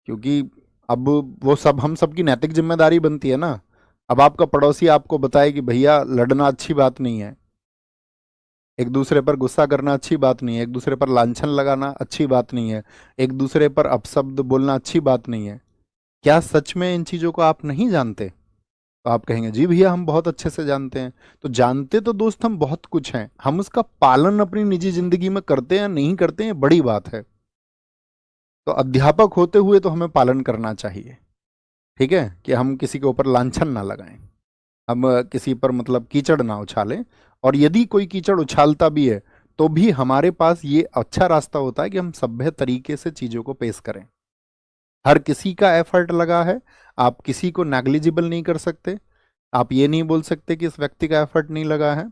क्योंकि अब वो सब हम सबकी नैतिक जिम्मेदारी बनती है ना। अब आपका पड़ोसी आपको बताए कि भैया लड़ना अच्छी बात नहीं है, एक दूसरे पर गुस्सा करना अच्छी बात नहीं है, एक दूसरे पर लांछन लगाना अच्छी बात नहीं है, एक दूसरे पर अपशब्द बोलना अच्छी बात नहीं है। क्या सच में इन चीजों को आप नहीं जानते? तो आप कहेंगे जी भैया हम बहुत अच्छे से जानते हैं। तो जानते तो दोस्त हम बहुत कुछ हैं, हम उसका पालन अपनी निजी जिंदगी में करते हैं या नहीं करते हैं, बड़ी बात है। तो अध्यापक होते हुए तो हमें पालन करना चाहिए, ठीक है, कि हम किसी के ऊपर लांछन ना लगाएं, हम किसी पर मतलब कीचड़ ना उछालें। और यदि कोई कीचड़ उछालता भी है तो भी हमारे पास ये अच्छा रास्ता होता है कि हम सभ्य तरीके से चीजों को पेश करें। हर किसी का एफर्ट लगा है, आप किसी को नेग्लिजिबल नहीं कर सकते। आप ये नहीं बोल सकते कि इस व्यक्ति का एफर्ट नहीं लगा है।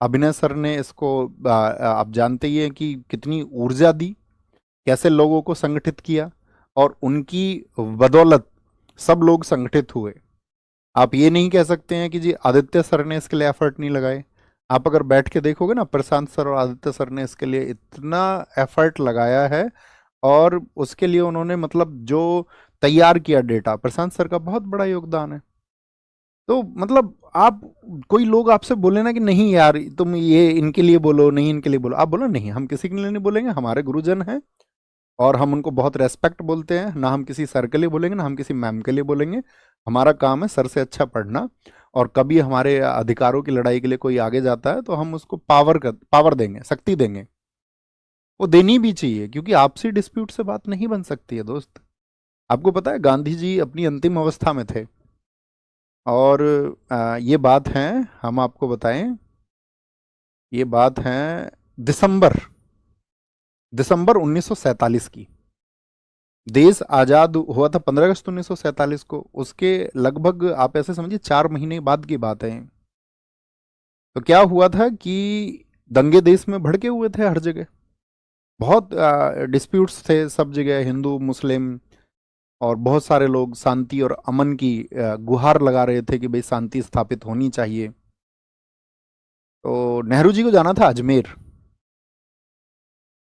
अभिनय सर ने इसको आप जानते ही हैं कि कितनी ऊर्जा दी, कैसे लोगों को संगठित किया, और उनकी बदौलत सब लोग संगठित हुए। आप ये नहीं कह सकते हैं कि जी आदित्य सर ने इसके लिए एफर्ट नहीं लगाए। आप अगर बैठ के देखोगे ना, प्रशांत सर और आदित्य सर ने इसके लिए इतना एफर्ट लगाया है। और उसके लिए उन्होंने मतलब जो तैयार किया डेटा, प्रशांत सर का बहुत बड़ा योगदान है। तो मतलब आप, कोई लोग आपसे बोले ना कि नहीं यार तुम ये इनके लिए बोलो, नहीं इनके लिए बोलो, आप बोलो नहीं हम किसी के लिए नहीं बोलेंगे, हमारे गुरुजन हैं और हम उनको बहुत रेस्पेक्ट बोलते हैं। ना हम किसी सर के लिए बोलेंगे, ना हम किसी मैम के लिए बोलेंगे। हमारा काम है सर से अच्छा पढ़ना। और कभी हमारे अधिकारों की लड़ाई के लिए कोई आगे जाता है तो हम उसको पावर देंगे, शक्ति देंगे। वो देनी भी चाहिए, क्योंकि आपसी डिस्प्यूट से बात नहीं बन सकती है दोस्त। आपको पता है गांधी जी अपनी अंतिम अवस्था में थे, और ये बात है, हम आपको बताएं, ये बात है दिसंबर दिसंबर 1947 की। देश आजाद हुआ था 15 अगस्त 1947 को। उसके लगभग आप ऐसे समझिए 4 महीने बाद की बात है। तो क्या हुआ था कि दंगे देश में भड़के हुए थे हर जगह, बहुत डिस्प्यूट्स थे सब जगह, हिंदू मुस्लिम। और बहुत सारे लोग शांति और अमन की गुहार लगा रहे थे कि भाई शांति स्थापित होनी चाहिए। तो नेहरू जी को जाना था अजमेर,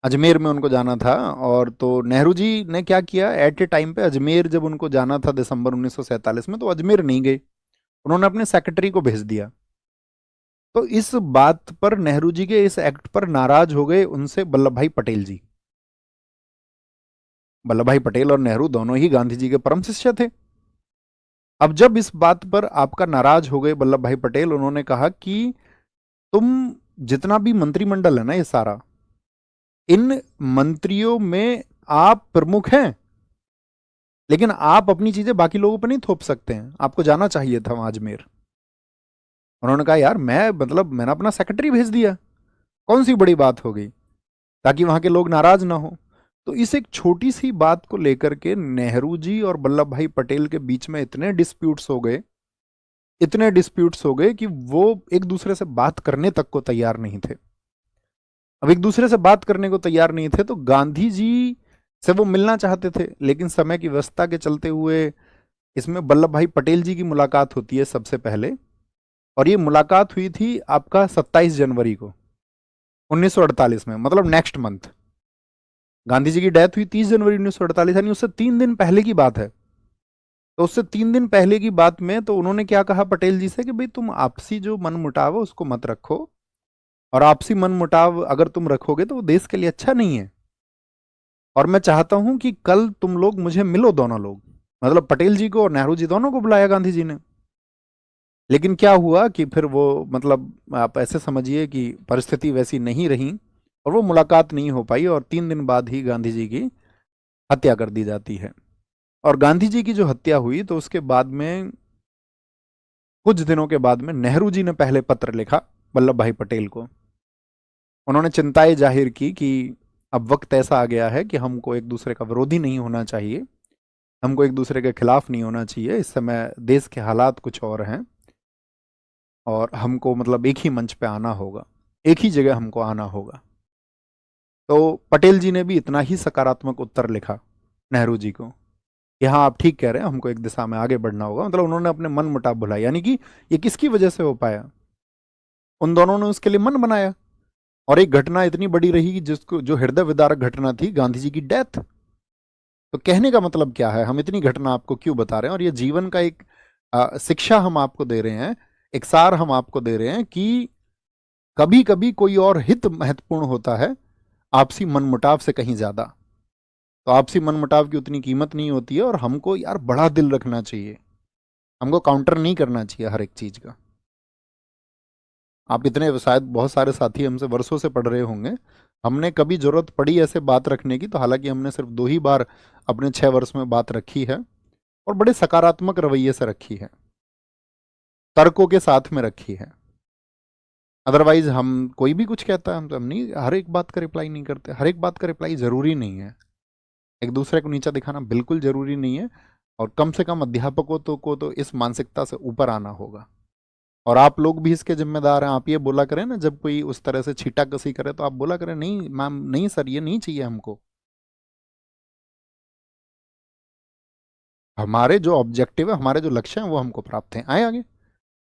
अजमेर में उनको जाना था। और तो नेहरू जी ने क्या किया, एट ए टाइम पे अजमेर जब उनको जाना था दिसंबर 1947 में, तो अजमेर नहीं गए, उन्होंने अपने सेक्रेटरी को भेज दिया। तो इस बात पर नेहरू जी के इस एक्ट पर नाराज हो गए उनसे वल्लभ भाई पटेल जी। वल्लभ भाई पटेल और नेहरू दोनों ही गांधी जी के परम शिष्य थे। अब जब इस बात पर आपका नाराज हो गए वल्लभ भाई पटेल, उन्होंने कहा कि तुम जितना भी मंत्रिमंडल है ना ये सारा, इन मंत्रियों में आप प्रमुख हैं, लेकिन आप अपनी चीजें बाकी लोगों पर नहीं थोप सकते हैं, आपको जाना चाहिए था वहां अजमेर। उन्होंने कहा यार मैं मतलब मैंने अपना सेक्रेटरी भेज दिया, कौन सी बड़ी बात हो गई, ताकि वहां के लोग नाराज ना हो। तो इस एक छोटी सी बात को लेकर के नेहरू जी और वल्लभ भाई पटेल के बीच में इतने डिस्प्यूट्स हो गए, इतने डिस्प्यूट्स हो गए कि वो एक दूसरे से बात करने तक को तैयार नहीं थे। अब एक दूसरे से बात करने को तैयार नहीं थे तो गांधी जी से वो मिलना चाहते थे, लेकिन समय की व्यवस्था के चलते हुए इसमें वल्लभ भाई पटेल जी की मुलाकात होती है सबसे पहले। और ये मुलाकात हुई थी आपका 27 जनवरी को 1948 में, मतलब नेक्स्ट मंथ। गांधी जी की डेथ हुई 30 जनवरी 1948, यानी उससे 3 दिन पहले की बात है। तो उससे 3 दिन पहले की बात में तो उन्होंने क्या कहा पटेल जी से कि भाई तुम आपसी जो मन मुटाव है उसको मत रखो, और आपसी मन मुटाव अगर तुम रखोगे तो वो देश के लिए अच्छा नहीं है। और मैं चाहता हूं कि कल तुम लोग मुझे मिलो, दोनों लोग, मतलब पटेल जी को और नेहरू जी दोनों को बुलाया गांधी जी ने। लेकिन क्या हुआ कि फिर वो मतलब आप ऐसे समझिए कि परिस्थिति वैसी नहीं रही, और वो मुलाकात नहीं हो पाई, और 3 दिन बाद ही गांधी जी की हत्या कर दी जाती है। और गांधी जी की जो हत्या हुई तो उसके बाद में कुछ दिनों के बाद में नेहरू जी ने पहले पत्र लिखा वल्लभ भाई पटेल को। उन्होंने चिंताएं जाहिर की कि अब वक्त ऐसा आ गया है कि हमको एक दूसरे का विरोधी नहीं होना चाहिए, हमको एक दूसरे के खिलाफ नहीं होना चाहिए। इस समय देश के हालात कुछ और हैं, और हमको मतलब एक ही मंच पे आना होगा, एक ही जगह हमको आना होगा। तो पटेल जी ने भी इतना ही सकारात्मक उत्तर लिखा नेहरू जी को कि हाँ आप ठीक कह रहे हैं, हमको एक दिशा में आगे बढ़ना होगा। मतलब उन्होंने अपने मन मुटाव भुलाया, यानी कि ये किसकी वजह से हो पाया, उन दोनों ने उसके लिए मन बनाया। और एक घटना इतनी बड़ी रही जिसको, जो हृदय विदारक घटना थी, गांधी जी की डेथ। तो कहने का मतलब क्या है, हम इतनी घटना आपको क्यों बता रहे हैं, और ये जीवन का एक शिक्षा हम आपको दे रहे हैं, एक सार हम आपको दे रहे हैं कि कभी कभी कोई और हित महत्वपूर्ण होता है आपसी मनमुटाव से कहीं ज्यादा। तो आपसी मनमुटाव की उतनी कीमत नहीं होती है, और हमको यार बड़ा दिल रखना चाहिए, हमको काउंटर नहीं करना चाहिए हर एक चीज का। आप इतने शायद बहुत सारे साथी हमसे वर्षों से पढ़ रहे होंगे, हमने कभी जरूरत पड़ी ऐसे बात रखने की तो हालांकि हमने सिर्फ 2 ही बार अपने 6 वर्ष में बात रखी है, और बड़े सकारात्मक रवैये से रखी है, तर्कों के साथ में रखी है। अदरवाइज हम कोई भी कुछ कहता है हम तो हम नहीं, हर एक बात का रिप्लाई नहीं करते, हर एक बात का रिप्लाई जरूरी नहीं है, एक दूसरे को नीचा दिखाना बिल्कुल जरूरी नहीं है। और कम से कम अध्यापकों को तो इस मानसिकता से ऊपर आना होगा, और आप लोग भी इसके जिम्मेदार हैं। आप ये बोला करें ना, जब कोई उस तरह से छीटा कसी करे तो आप बोला करें, नहीं मैम, नहीं सर, ये नहीं चाहिए हमको। हमारे जो ऑब्जेक्टिव है, हमारे जो लक्ष्य हैं वो हमको प्राप्त हैं, आए आगे।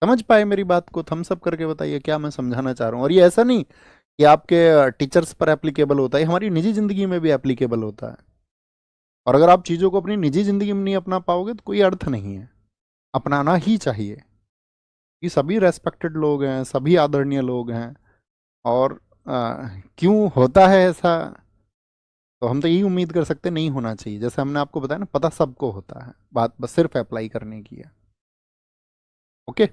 समझ पाए मेरी बात को, थम्स अप करके बताइए क्या मैं समझाना चाह रहा हूँ। और ये ऐसा नहीं कि आपके टीचर्स पर एप्लीकेबल होता है, हमारी निजी जिंदगी में भी एप्लीकेबल होता है। और अगर आप चीज़ों को अपनी निजी जिंदगी में नहीं अपना पाओगे तो कोई अर्थ नहीं है, अपनाना ही चाहिए। ये सभी रेस्पेक्टेड लोग हैं, सभी आदरणीय लोग हैं। और क्यों होता है ऐसा, तो हम तो यही उम्मीद कर सकते नहीं होना चाहिए। जैसे हमने आपको बताया ना, पता सबको होता है, बात बस सिर्फ अप्लाई करने की है। ओके।